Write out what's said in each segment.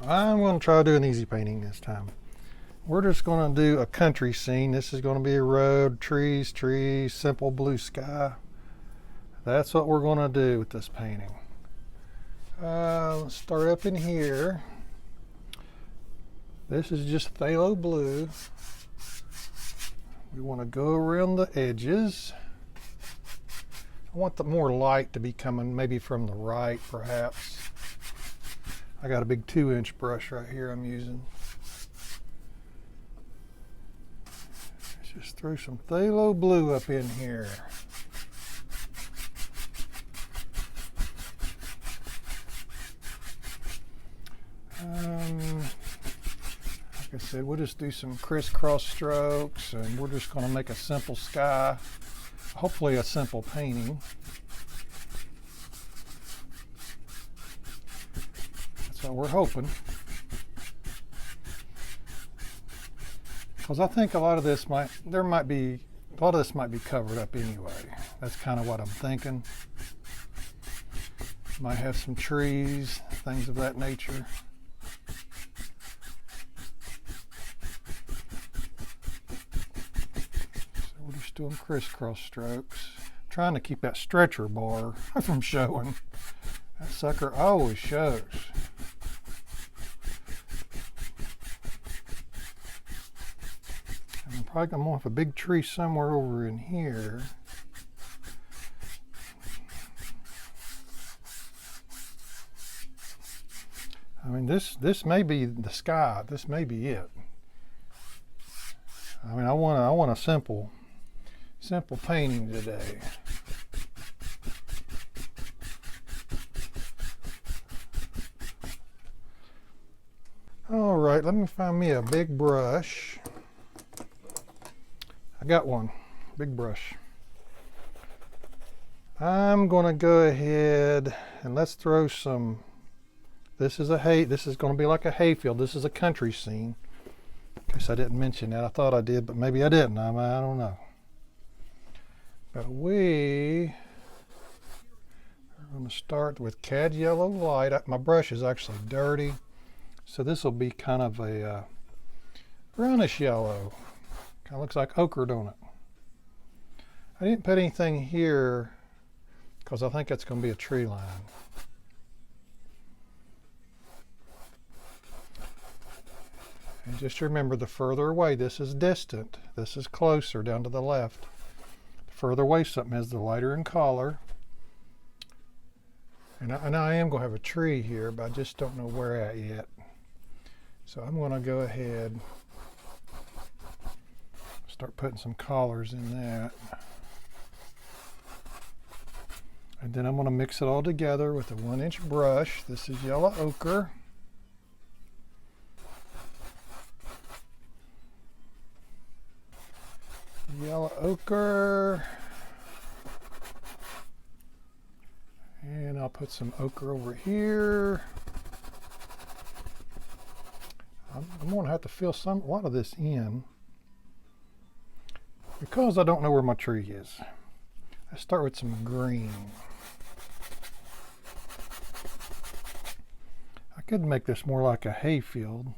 I'm going to try to do an easy painting this time. We're just going to do a country scene. This is going to be a road, trees, simple blue sky. That's what we're going to do with this painting. Let's start up in here. This is just phthalo blue. We want to go around the edges. I want the more light to be coming maybe from the right, perhaps. I got a big 2-inch brush right here I'm using. Let's just throw some phthalo blue up in here. Like I said, we'll just do some crisscross strokes, and we're just going to make a simple sky, hopefully a simple painting. That's what we're hoping. Because I think a lot of this might be covered up anyway. That's kind of what I'm thinking. Might have some trees, things of that nature. So we're just doing crisscross strokes. Trying to keep that stretcher bar from showing. That sucker always shows. And I'm probably going to have a big tree somewhere over in here. I mean, this may be the sky. This may be it. I mean, I want a simple painting today. All right, let me find me a big brush. I got one, big brush. I'm gonna go ahead and let's throw some. This is going to be like a hayfield. This is a country scene. In case I didn't mention that. I thought I did, but maybe I didn't. I don't know. But we are going to start with cad yellow light. My brush is actually dirty, so this will be kind of a brownish yellow. Kind of looks like ochre, don't it? I didn't put anything here because I think that's going to be a tree line. And just remember, the further away, this is distant. This is closer, down to the left. The further away something is, the lighter in color. And I am going to have a tree here, but I just don't know where at yet. So I'm going to go ahead, start putting some colors in that. And then I'm going to mix it all together with a 1-inch brush. This is yellow ochre. Yellow ochre, and I'll put some ochre over here. I'm going to have to fill a lot of this in because I don't know where my tree is. Let's start with some green. I could make this more like a hayfield.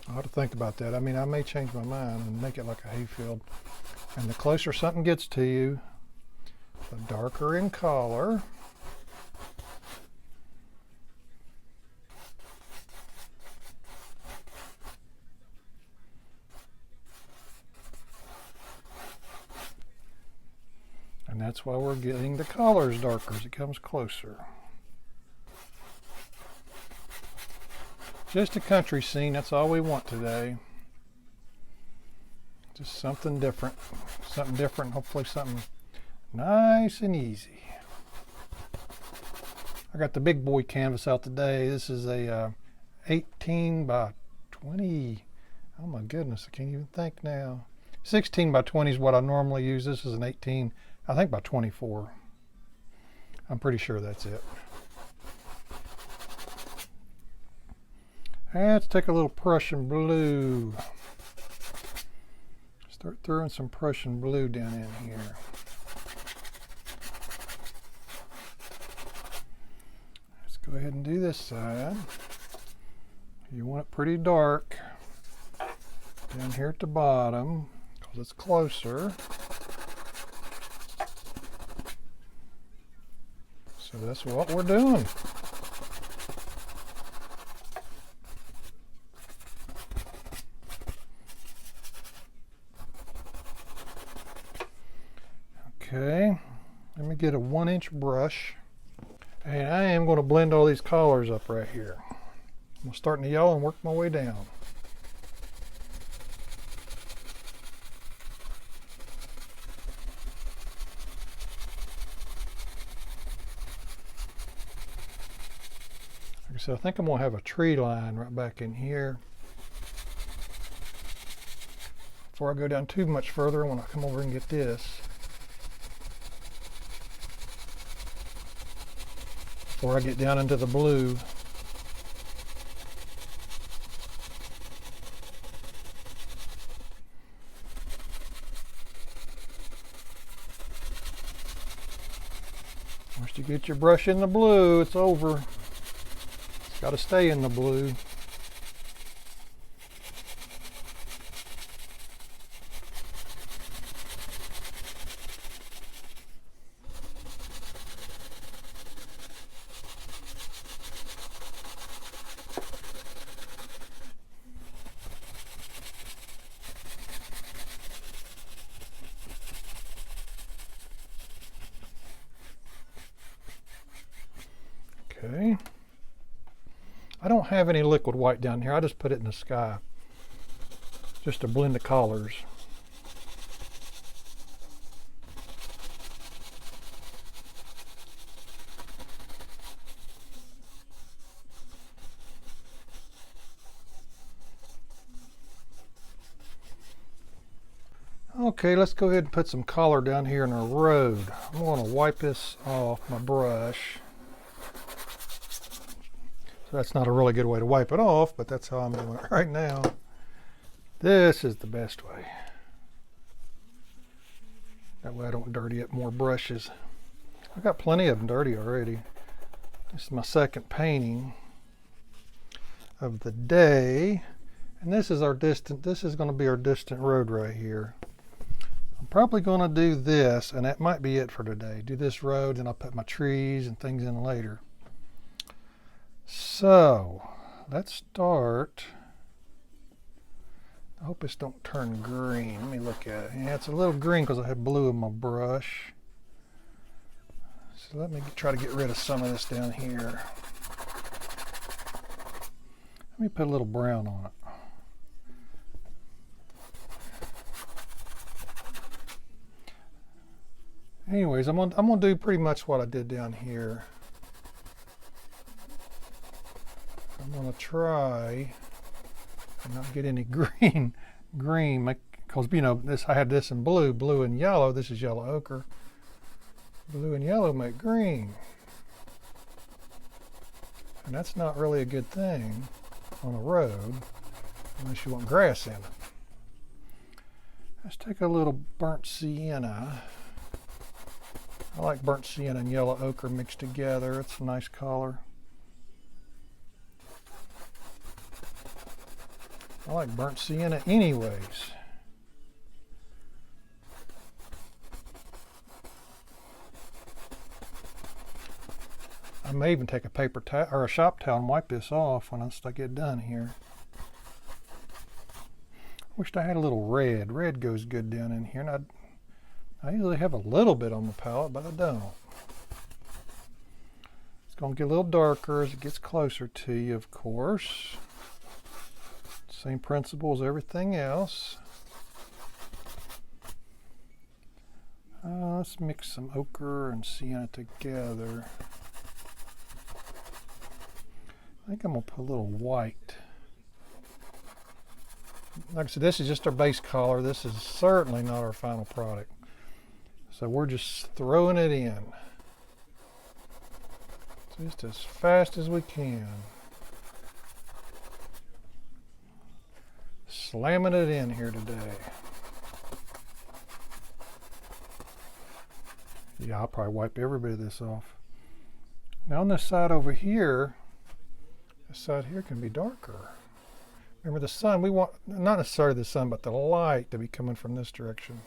I'll have to think about that. I mean, I may change my mind and make it like a hayfield. And the closer something gets to you, the darker in color. And that's why we're getting the colors darker as it comes closer. Just a country scene, that's all we want today. Just something different, hopefully something nice and easy. I got the big boy canvas out today. This is a 18 by 20, oh my goodness, I can't even think now. 16 by 20 is what I normally use. This is an 18, I think by 24. I'm pretty sure that's it. Let's take a little Prussian blue. Start throwing some Prussian blue down in here. Let's go ahead and and do this side. You want it pretty dark down here at the bottom because it's closer. So that's what we're doing. Okay, let me get a 1-inch brush. And I am going to blend all these colors up right here. I'm going to start in the yellow and work my way down. Like I said, I think I'm going to have a tree line right back in here. Before I go down too much further, I want to come over and get this. Before I get down into the blue. Once you get your brush in the blue, it's over. It's got to stay in the blue. Okay. I don't have any liquid white down here. I just put it in the sky just to blend the colors. Okay, let's go ahead and put some color down here in our road. I'm going to wipe this off my brush. So that's not a really good way to wipe it off, but that's how I'm doing it right now. This is the best way. That way I don't dirty up more brushes. I've got plenty of them dirty already. This is my second painting of the day. And this is going to be our distant road right here. I'm probably going to do this, and that might be it for today. Do this road, and I'll put my trees and things in later. So, let's start. I hope this don't turn green. Let me look at it. Yeah, it's a little green because I have blue in my brush. So let me try to get rid of some of this down here. Let me put a little brown on it. Anyways, I'm gonna do pretty much what I did down here. I'm gonna try and not get any green, because you know I had this in blue and yellow. This is yellow ochre. Blue and yellow make green, and that's not really a good thing on a road unless you want grass in it. Let's take a little burnt sienna. I like burnt sienna and yellow ochre mixed together. It's a nice color. I like burnt sienna anyways. I may even take a paper towel or a shop towel and wipe this off when I get done here. Wished I had a little red. Red goes good down in here. And I usually have a little bit on the palette, but I don't. It's going to get a little darker as it gets closer to you, of course. Same principle as everything else. Let's mix some ochre and sienna together. I think I'm going to put a little white. Like I said, this is just our base color. This is certainly not our final product. So we're just throwing it in. Just as fast as we can. Slamming it in here today. Yeah, I'll probably wipe every bit of this off. Now on this side over here, This side here can be darker. Remember the sun, we want, not necessarily the sun, but the light to be coming from this direction.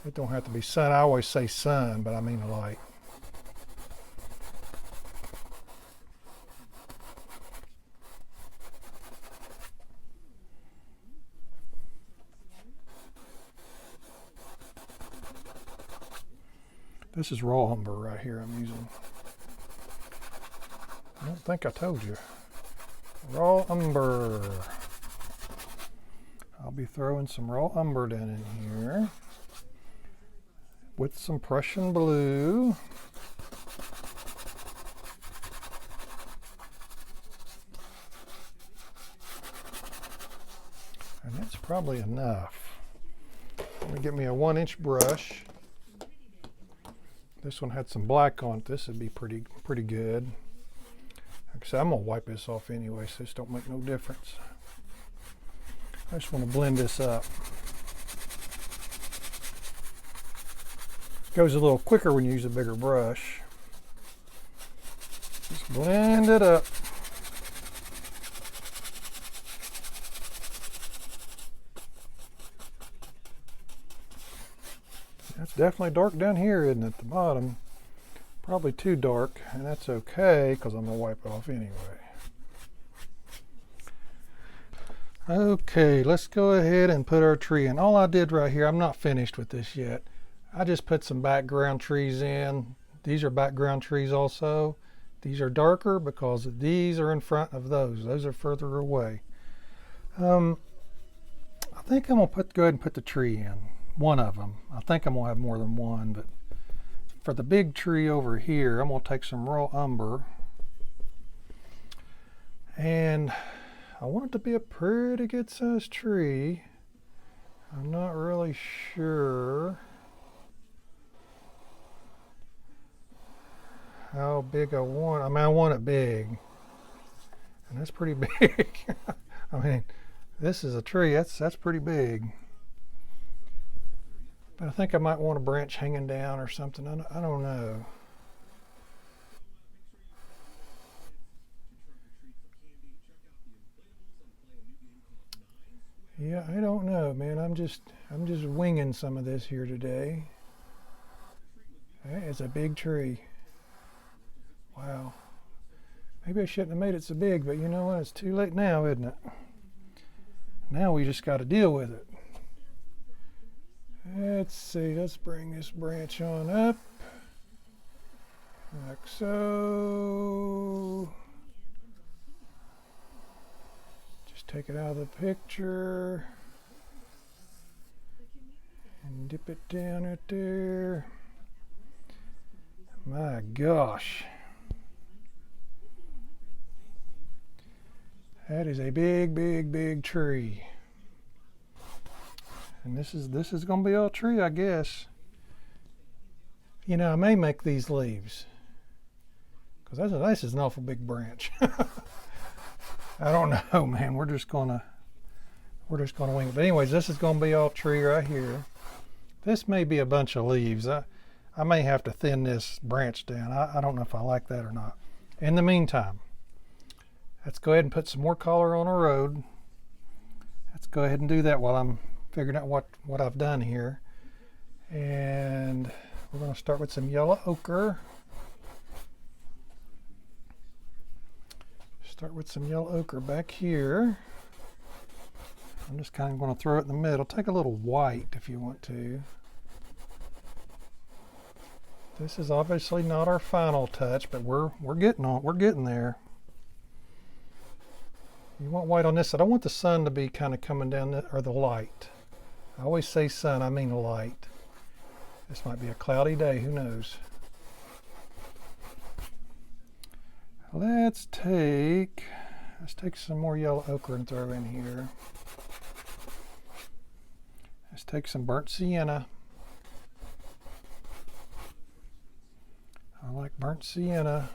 It don't have to be sun. I always say sun, but I mean light. This is raw umber right here I'm using. I don't think I told you. Raw umber. I'll be throwing some raw umber down in here with some Prussian blue. And that's probably enough. Let me get me a 1-inch brush. This one had some black on it. This would be pretty good. Like I said, I'm gonna wipe this off anyway, so this don't make no difference. I just want to blend this up. Goes a little quicker when you use a bigger brush. Just blend it up. That's definitely dark down here, isn't it, at the bottom? Probably too dark, and that's okay because I'm going to wipe it off anyway. Okay, let's go ahead and put our tree in. All I did right here, I'm not finished with this yet. I just put some background trees in. These are background trees also. These are darker because these are in front of those. Those are further away. I think I'm going to go ahead and put the tree in. One of them. I think I'm going to have more than one, but for the big tree over here, I'm going to take some raw umber. And I want it to be a pretty good sized tree. I'm not really sure how big I want. I mean, I want it big. And that's pretty big. I mean, this is a tree. That's pretty big. But I think I might want a branch hanging down or something. I don't know. Yeah, I don't know, man. I'm just winging some of this here today. Hey, it's a big tree. Wow. Maybe I shouldn't have made it so big, but you know what? It's too late now, isn't it? Now we just got to deal with it. Let's see, let's bring this branch on up, like so. Just take it out of the picture and dip it down right there. My gosh. That is a big, big, big tree. And this is going to be all tree, I guess. You know, I may make these leaves, because this is an awful big branch. I don't know, man. We're just gonna wing it. But anyways, this is going to be all tree right here. This may be a bunch of leaves. I may have to thin this branch down. I don't know if I like that or not. In the meantime, let's go ahead and put some more color on our road. Let's go ahead and do that while I'm figuring out what I've done here. And we're going to start with some yellow ochre. Start with some yellow ochre back here. I'm just kind of going to throw it in the middle. Take a little white if you want to. This is obviously not our final touch, but we're getting there. You want white on this side. I want the sun to be kind of coming down, or the light. I always say sun, I mean light. This might be a cloudy day, who knows? Let's take some more yellow ochre and throw in here. Let's take some burnt sienna. I like burnt sienna.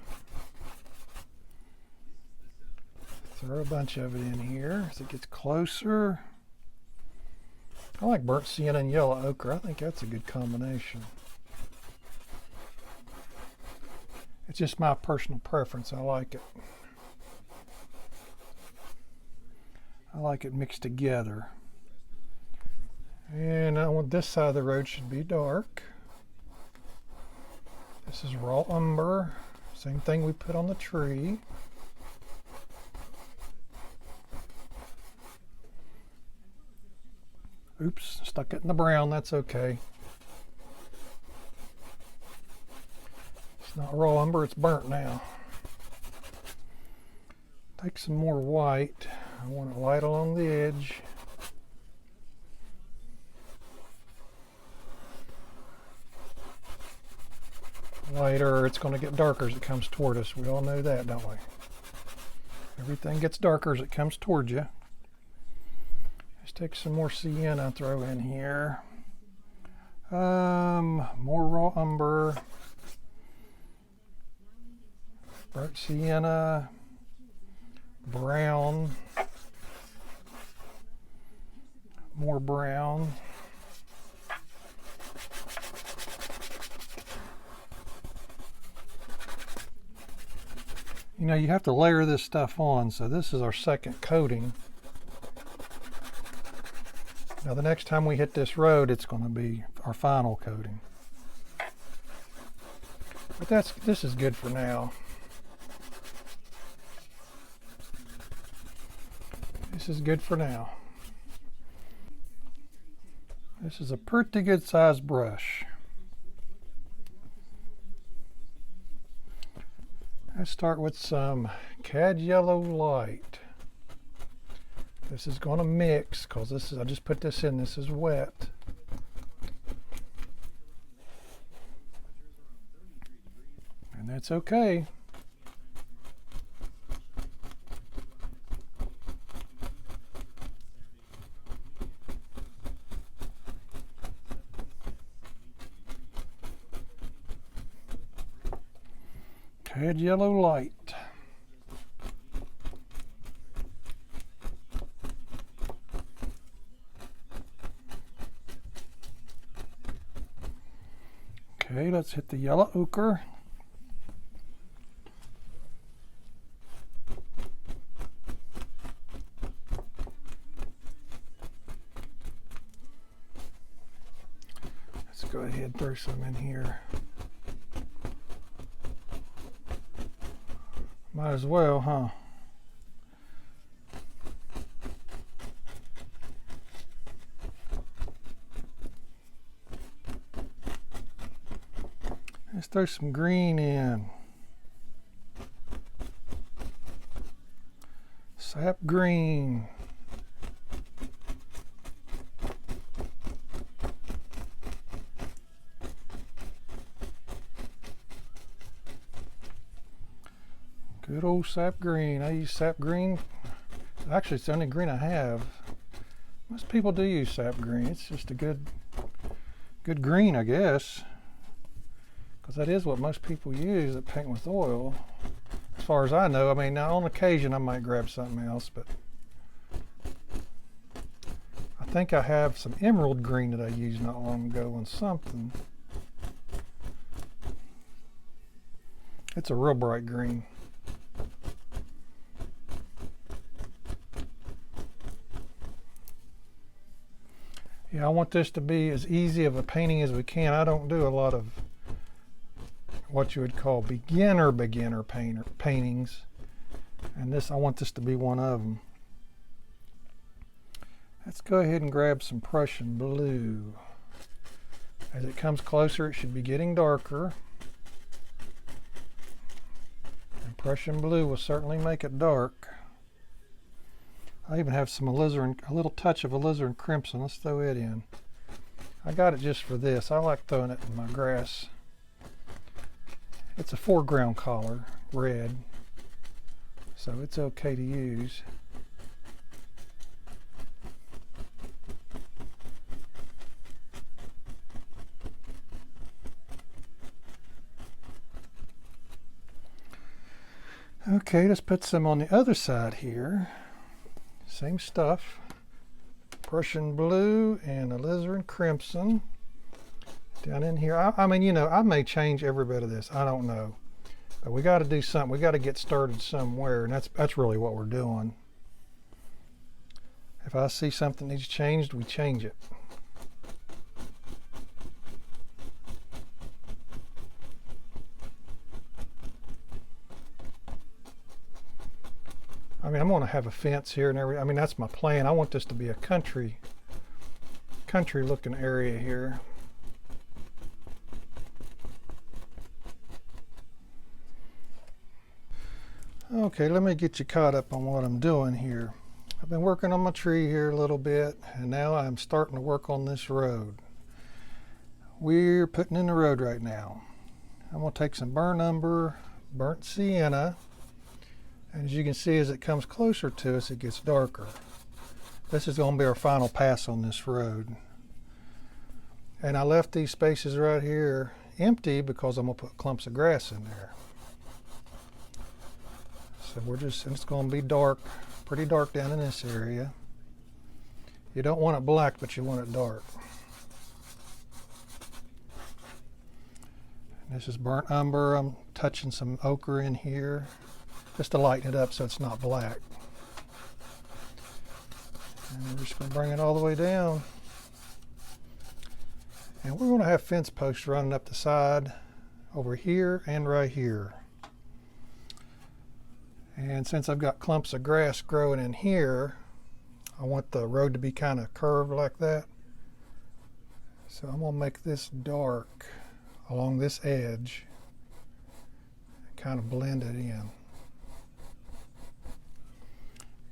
Throw a bunch of it in here as it gets closer. I like burnt sienna and yellow ochre. I think that's a good combination. It's just my personal preference. I like it. I like it mixed together. And I want this side of the road should be dark. This is raw umber, same thing we put on the tree. Oops, stuck it in the brown, that's okay. It's not raw umber, it's burnt now. Take some more white. I want it light along the edge. Lighter, it's going to get darker as it comes toward us. We all know that, don't we? Everything gets darker as it comes toward you. Let's take some more sienna, throw in here. More raw umber. Burnt sienna. Brown. More brown. You know, you have to layer this stuff on, so this is our second coating. Now the next time we hit this road, it's going to be our final coating. But this is good for now. This is good for now. This is a pretty good sized brush. Let's start with some cad yellow light. This is going to mix because I just put this in. This is wet. And that's okay. Cad yellow light. Okay, let's hit the yellow ochre. Let's go ahead and throw some in here. Might as well, huh? Let's throw some green in. Sap green. Good old sap green. I use sap green. Actually, it's the only green I have. Most people do use sap green. It's just a good green, I guess. Because that is what most people use that paint with oil. As far as I know. I mean, now on occasion I might grab something else, but I think I have some emerald green that I used not long ago on something. It's a real bright green. Yeah, I want this to be as easy of a painting as we can. I don't do a lot of what you would call beginner paintings, and I want this to be one of them. Let's go ahead and grab some Prussian blue. As it comes closer, it should be getting darker. And Prussian blue will certainly make it dark. I even have some alizarin, a little touch of alizarin crimson. Let's throw it in. I got it just for this. I like throwing it in my grass. It's a foreground color, red, so it's okay to use. Okay, let's put some on the other side here. Same stuff. Prussian blue and alizarin crimson. Down in here, I mean, you know, I may change every bit of this. I don't know. But we got to do something. We got to get started somewhere, and that's really what we're doing. If I see something needs changed, we change it. I mean, I'm going to have a fence here and everything. I mean, that's my plan. I want this to be a country looking area here. Okay, let me get you caught up on what I'm doing here. I've been working on my tree here a little bit, and now I'm starting to work on this road. We're putting in the road right now. I'm going to take some burnt umber, burnt sienna, and as you can see, as it comes closer to us, it gets darker. This is going to be our final pass on this road. And I left these spaces right here empty because I'm going to put clumps of grass in there. So it's going to be dark, pretty dark down in this area. You don't want it black, but you want it dark. This is burnt umber. I'm touching some ochre in here just to lighten it up so it's not black. And we're just going to bring it all the way down. And we're going to have fence posts running up the side over here and right here. And since I've got clumps of grass growing in here, I want the road to be kind of curved like that. So I'm going to make this dark along this edge and kind of blend it in.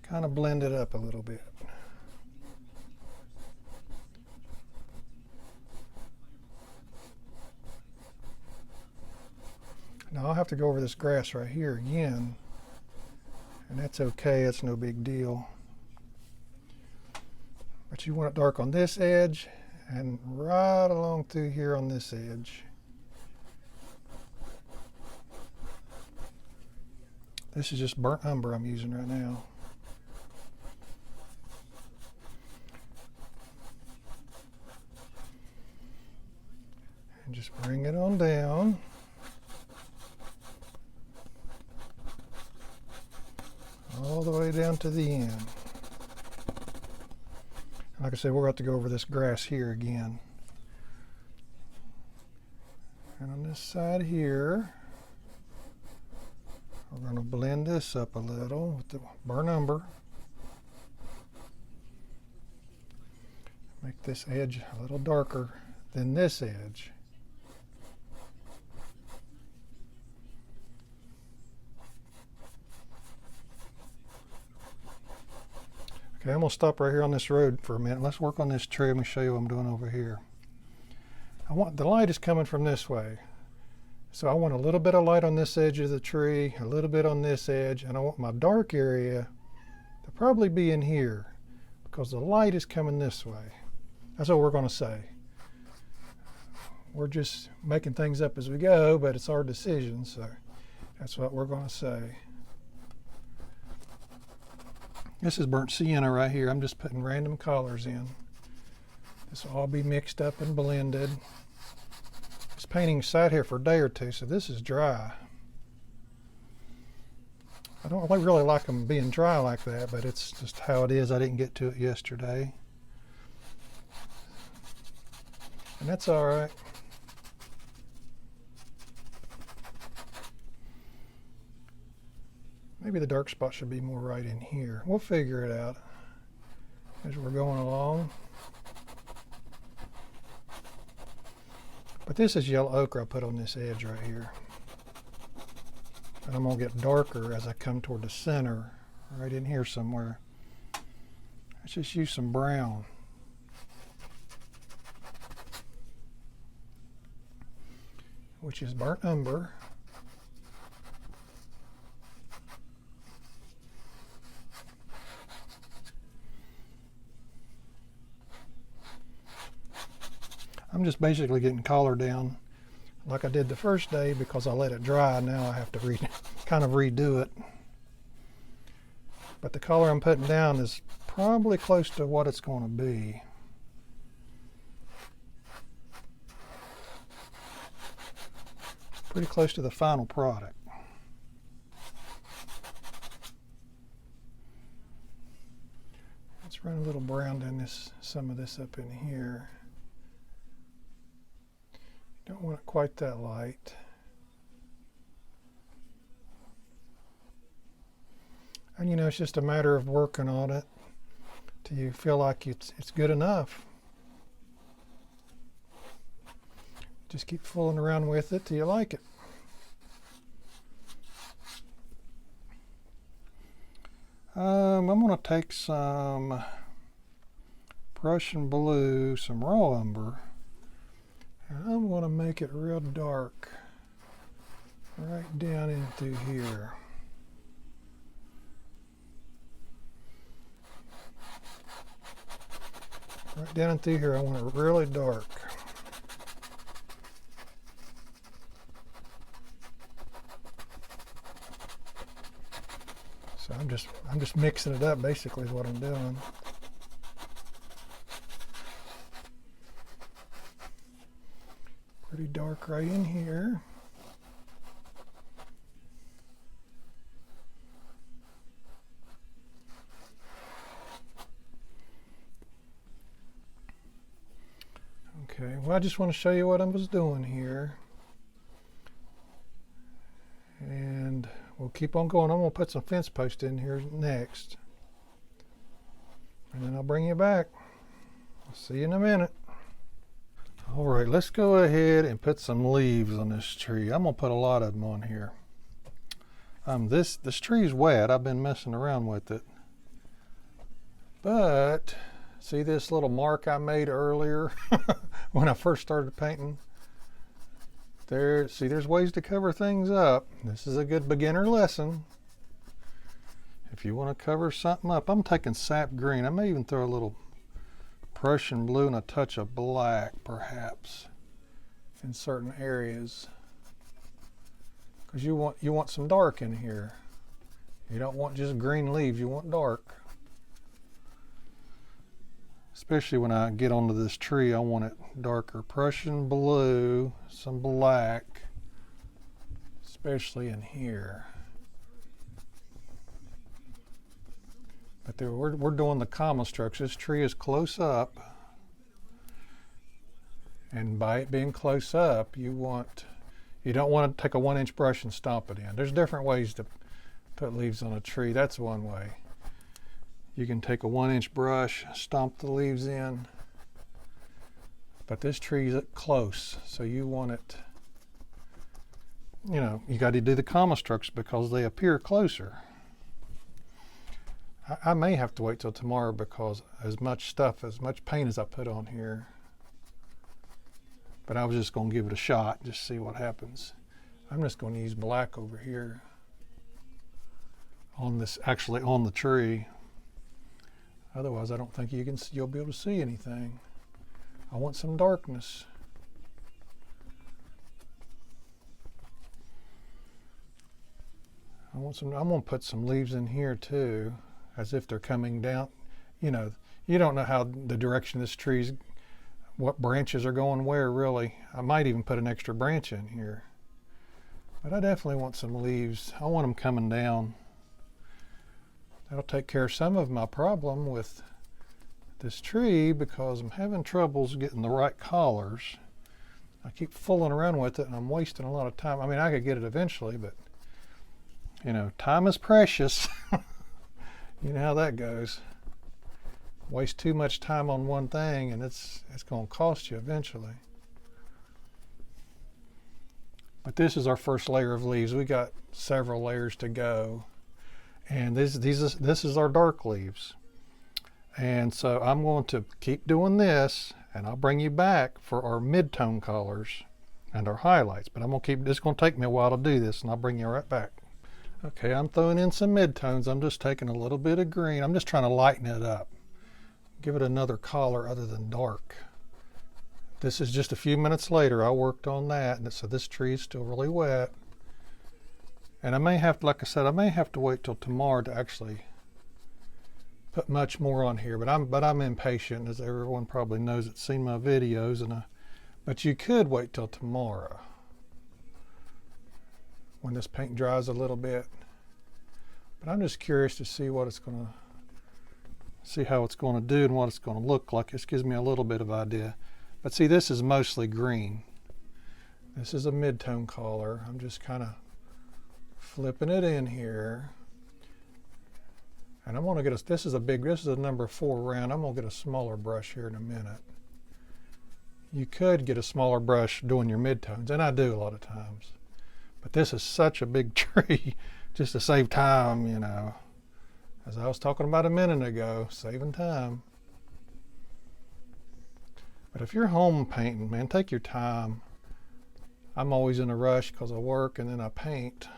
Kind of blend it up a little bit. Now I'll have to go over this grass right here again, and that's okay, it's no big deal. But you want it dark on this edge and right along through here on this edge. This is just burnt umber I'm using right now. And just bring it on down. All the way down to the end. Like I said, we're about to go over this grass here again. And on this side here, we're going to blend this up a little with the burnt umber. Make this edge a little darker than this edge. Okay, I'm going to stop right here on this road for a minute. Let's work on this tree. Let me show you what I'm doing over here. The light is coming from this way. So I want a little bit of light on this edge of the tree, a little bit on this edge, and I want my dark area to probably be in here because the light is coming this way. That's what we're going to say. We're just making things up as we go, but it's our decision, so that's what we're going to say. This is burnt sienna right here. I'm just putting random colors in. This will all be mixed up and blended. This painting sat here for a day or two, so this is dry. I don't really like them being dry like that, but it's just how it is. I didn't get to it yesterday. And that's all right. Maybe the dark spot should be more right in here. We'll figure it out as we're going along. But this is yellow ochre I put on this edge right here. And I'm going to get darker as I come toward the center, right in here somewhere. Let's just use some brown. Which is burnt umber. I'm just basically getting color down like I did the first day because I let it dry. Now I have to kind of redo it. But the color I'm putting down is probably close to what it's going to be. Pretty close to the final product. Let's run a little brown down some of this up in here. Don't want it quite that light. And you know, it's just a matter of working on it till you feel like it's good enough. Just keep fooling around with it till you like it. I'm going to take some Prussian blue, some raw umber, and I'm going to make it real dark right down into here. Right down through here, I want it really dark. So I'm just mixing it up, basically is what I'm doing. Pretty dark right in here. Okay, well, I just want to show you what I was doing here. And we'll keep on going. I'm going to put some fence posts in here next. And then I'll bring you back. I'll see you in a minute. All right, let's go ahead and put some leaves on this tree. I'm going to put a lot of them on here. This tree's wet. I've been messing around with it. But see this little mark I made earlier when I first started painting? There's ways to cover things up. This is a good beginner lesson. If you want to cover something up, I'm taking sap green. I may even throw a little Prussian blue and a touch of black, perhaps, in certain areas, because you want some dark in here. You don't want just green leaves. You want dark. Especially when I get onto this tree, I want it darker. Prussian blue, some black, especially in here. But we're doing the common structure. This tree is close up, and by it being close up, you don't want to take a 1-inch brush and stomp it in. There's different ways to put leaves on a tree. That's one way. You can take a 1-inch brush, stomp the leaves in, but this tree is close, so you want it, you know, you got to do the comma structures because they appear closer. I may have to wait till tomorrow because as much paint as I put on here, but I was just going to give it a shot, just see what happens. I'm just going to use black over here on this, actually on the tree. Otherwise, I don't think you'll be able to see anything. I want some darkness. I'm going to put some leaves in here too, as if they're coming down. You know, you don't know how the direction of this tree's, what branches are going where really. I might even put an extra branch in here. But I definitely want some leaves. I want them coming down. That'll take care of some of my problem with this tree because I'm having troubles getting the right collars. I keep fooling around with it and I'm wasting a lot of time. I mean, I could get it eventually, but you know, time is precious. You know how that goes. Waste too much time on one thing and it's going to cost you eventually. But this is our first layer of leaves. We got several layers to go. And this is our dark leaves. And so I'm going to keep doing this and I'll bring you back for our mid-tone colors and our highlights. But it's going to take me a while to do this and I'll bring you right back. Okay, I'm throwing in some mid-tones. I'm just taking a little bit of green. I'm just trying to lighten it up. Give it another color other than dark. This is just a few minutes later. I worked on that. And so this tree is still really wet. And I may have to, like I said, I may have to wait till tomorrow to actually put much more on here. But I'm impatient, as everyone probably knows that's seen my videos. But you could wait till tomorrow when this paint dries a little bit. But I'm just curious to see what it's going to See how it's going to do and what it's going to look like. This gives me a little bit of idea. But see, this is mostly green. This is a mid-tone color. I'm just kind of flipping it in here. And I'm going to get this is a number 4 round. I'm going to get a smaller brush here in a minute. You could get a smaller brush doing your mid-tones, and I do a lot of times. But this is such a big tree, just to save time, you know. As I was talking about a minute ago, saving time. But if you're home painting, man, take your time. I'm always in a rush because I work and then I paint.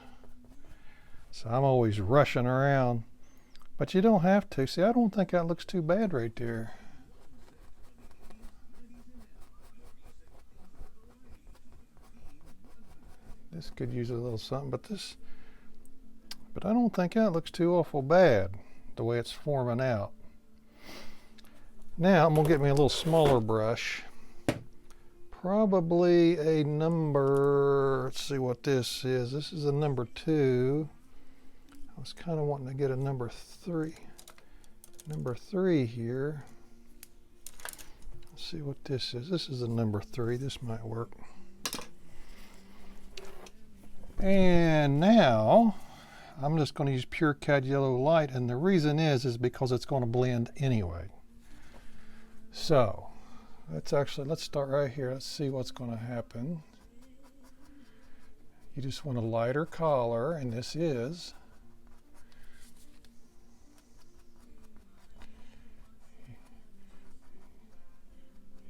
So I'm always rushing around. But you don't have to. See, I don't think that looks too bad right there. This could use a little something, but I don't think that looks too awful bad, the way it's forming out. Now I'm gonna get me a little smaller brush. Probably a number, let's see what this is. This is a number 2. I was kind of wanting to get a number 3. Number 3 here. Let's see what this is. This is a number 3. This might work. And now I'm just going to use pure cad yellow light, and the reason is because it's going to blend anyway. So let's start right here. Let's see what's going to happen. You just want a lighter color, and this is.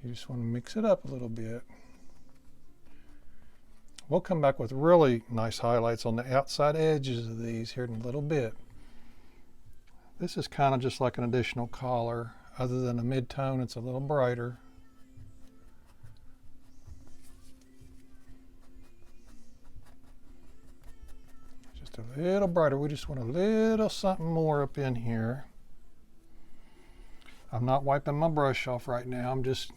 You just want to mix it up a little bit. We'll come back with really nice highlights on the outside edges of these here in a little bit. This is kind of just like an additional color. Other than a mid-tone, it's a little brighter. Just a little brighter. We just want a little something more up in here. I'm not wiping my brush off right now. I'm just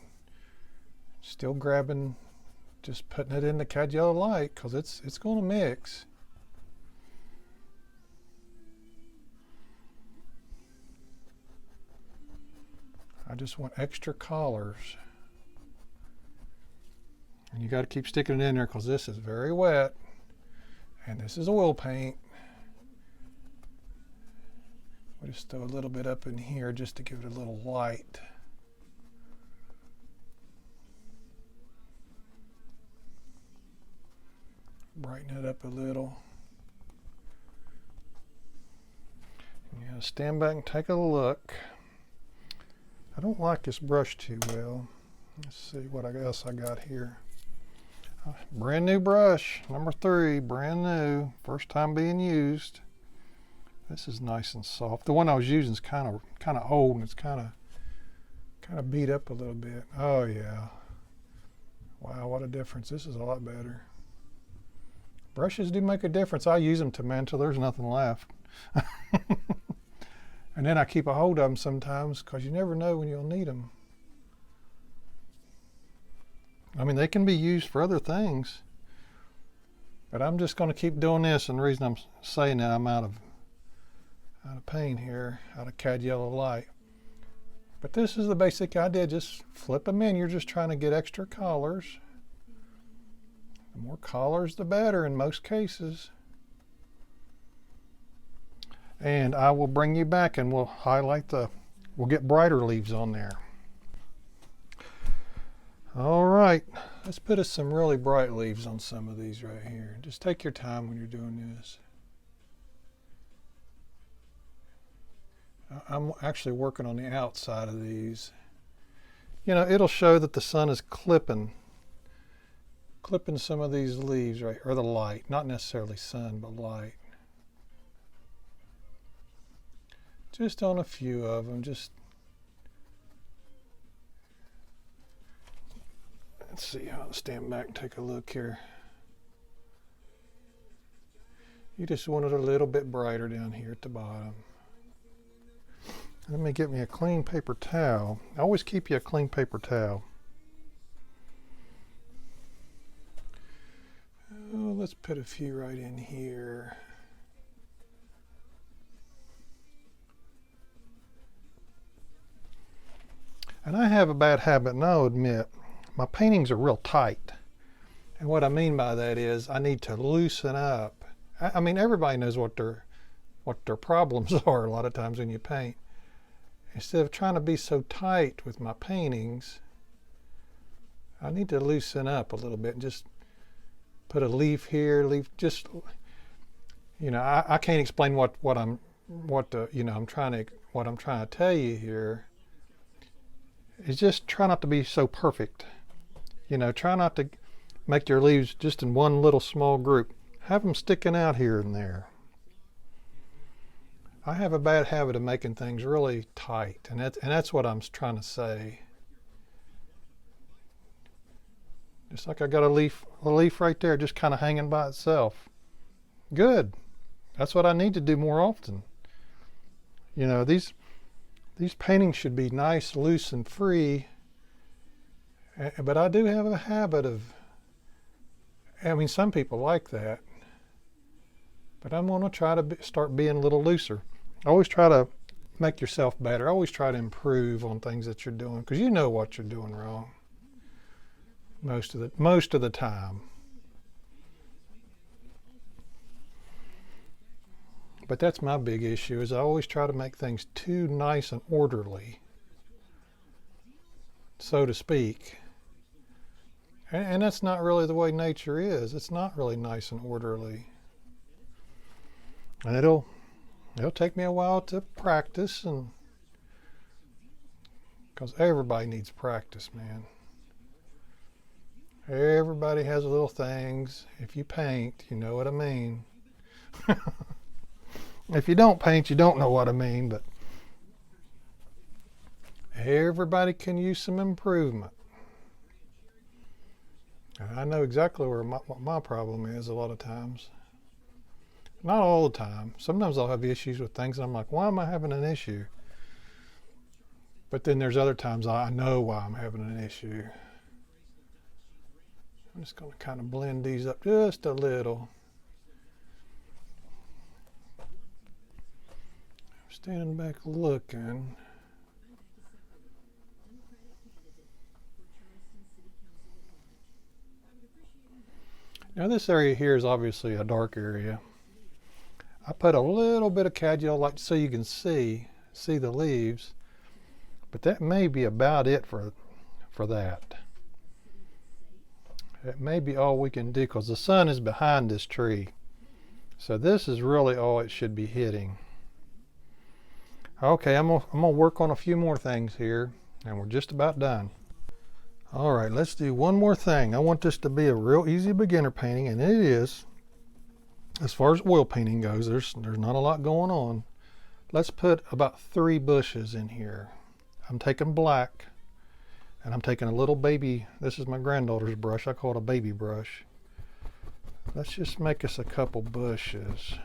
still grabbing, just putting it in the cad yellow light because it's going to mix. I just want extra colors. And you got to keep sticking it in there because this is very wet. And this is oil paint. We'll just throw a little bit up in here just to give it a little light. Brighten it up a little. Yeah, stand back and take a look. I don't like this brush too well. Let's see what else I got here. Brand new brush, number 3, brand new, first time being used. This is nice and soft. The one I was using is kind of old, and it's kind of beat up a little bit. Oh yeah. Wow, what a difference. This is a lot better. Brushes do make a difference. I use them until there's nothing left. And then I keep a hold of them sometimes because you never know when you'll need them. I mean, they can be used for other things. But I'm just going to keep doing this, and the reason I'm saying that, I'm out of paint here, out of cad yellow light. But this is the basic idea. Just flip them in. You're just trying to get extra colors. The more colors, the better in most cases. And I will bring you back and we'll we'll get brighter leaves on there. All right, let's put some really bright leaves on some of these right here. Just take your time when you're doing this. I'm actually working on the outside of these. You know, it'll show that the sun is clipping some of these leaves, right, or the light, not necessarily sun, but light. Just on a few of them, just let's see, I'll stand back and take a look here. You just want it a little bit brighter down here at the bottom. Let me get me a clean paper towel. Always keep you a clean paper towel. Oh, let's put a few right in here. And I have a bad habit, and I'll admit, my paintings are real tight. And what I mean by that is I need to loosen up. I mean, everybody knows what their problems are a lot of times when you paint. Instead of trying to be so tight with my paintings, I need to loosen up a little bit and just put a leaf here, just, you know, I can't explain what I'm trying to tell you here is just try not to be so perfect. You know, try not to make your leaves just in one little small group. Have them sticking out here and there. I have a bad habit of making things really tight, and that's what I'm trying to say. Just like I got a leaf right there just kind of hanging by itself. Good. That's what I need to do more often. You know, these paintings should be nice, loose, and free. But I do have a habit of, I mean, some people like that. But I'm going to try to start being a little looser. Always try to make yourself better. Always try to improve on things that you're doing, because you know what you're doing wrong most of the time. But that's my big issue, is I always try to make things too nice and orderly, so to speak. And that's not really the way nature is. It's not really nice and orderly. And it'll take me a while to practice, and because everybody needs practice, man. Everybody has little things. If you paint, you know what I mean. If you don't paint, you don't know what I mean, but everybody can use some improvement. And I know exactly what my problem is a lot of times. Not all the time. Sometimes I'll have issues with things and I'm like, why am I having an issue? But then there's other times I know why I'm having an issue. I'm just going to kind of blend these up just a little. Standing back looking. Now this area here is obviously a dark area. I put a little bit of Cad-Gel so you can see the leaves, but that may be about it for that. It may be all we can do, because the sun is behind this tree. So this is really all it should be hitting. Okay, I'm gonna work on a few more things here, and we're just about done. All right, let's do one more thing. I want this to be a real easy beginner painting, and it is. As far as oil painting goes, there's not a lot going on. Let's put about 3 bushes in here. I'm taking black, and I'm taking a little baby. This is my granddaughter's brush. I call it a baby brush. Let's just make us a couple bushes.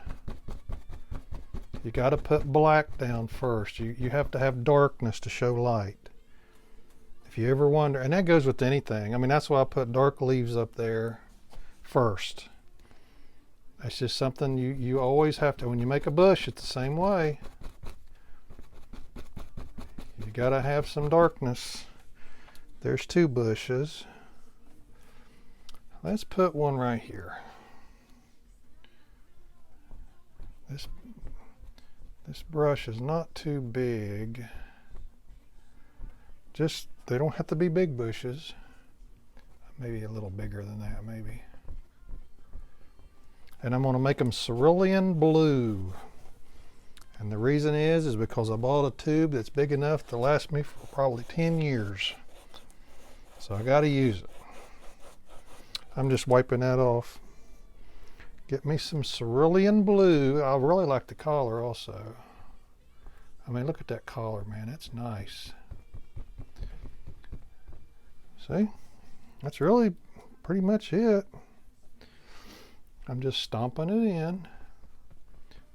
You got to put black down first. You have to have darkness to show light. If you ever wonder, and that goes with anything. I mean, that's why I put dark leaves up there first. That's just something you always have to. When you make a bush, it's the same way. You got to have some darkness. There's 2 bushes. Let's put one right here. This brush is not too big. Just, they don't have to be big bushes. Maybe a little bigger than that, maybe. And I'm going to make them cerulean blue. And the reason is because I bought a tube that's big enough to last me for probably 10 years. So I got to use it. I'm just wiping that off. Get me some cerulean blue. I really like the collar also. I mean, look at that collar, man. That's nice. See? That's really pretty much it. I'm just stomping it in.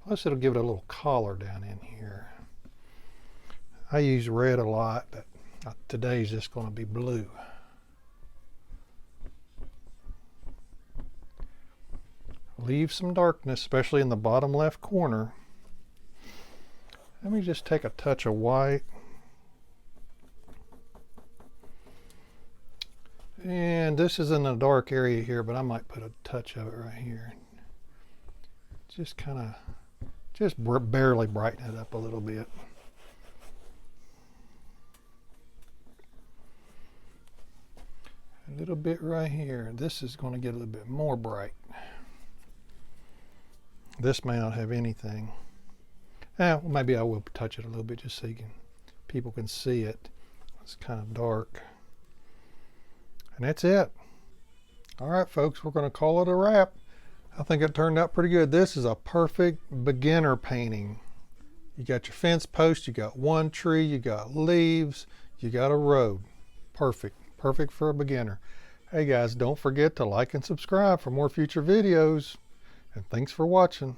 Plus it'll give it a little collar down in here. I use red a lot, but today's just going to be blue. Leave some darkness, especially in the bottom left corner. Let me just take a touch of white. And this is in a dark area here, but I might put a touch of it right here. Just kind of, just barely brighten it up a little bit. A little bit right here. This is going to get a little bit more bright. This may not have anything. Well, maybe I will touch it a little bit just so people can see it. It's kind of dark. And that's it. All right, folks, we're going to call it a wrap. I think it turned out pretty good. This is a perfect beginner painting. You got your fence post, you got one tree, you got leaves, you got a road. Perfect. Perfect for a beginner. Hey guys, don't forget to like and subscribe for more future videos. And thanks for watching.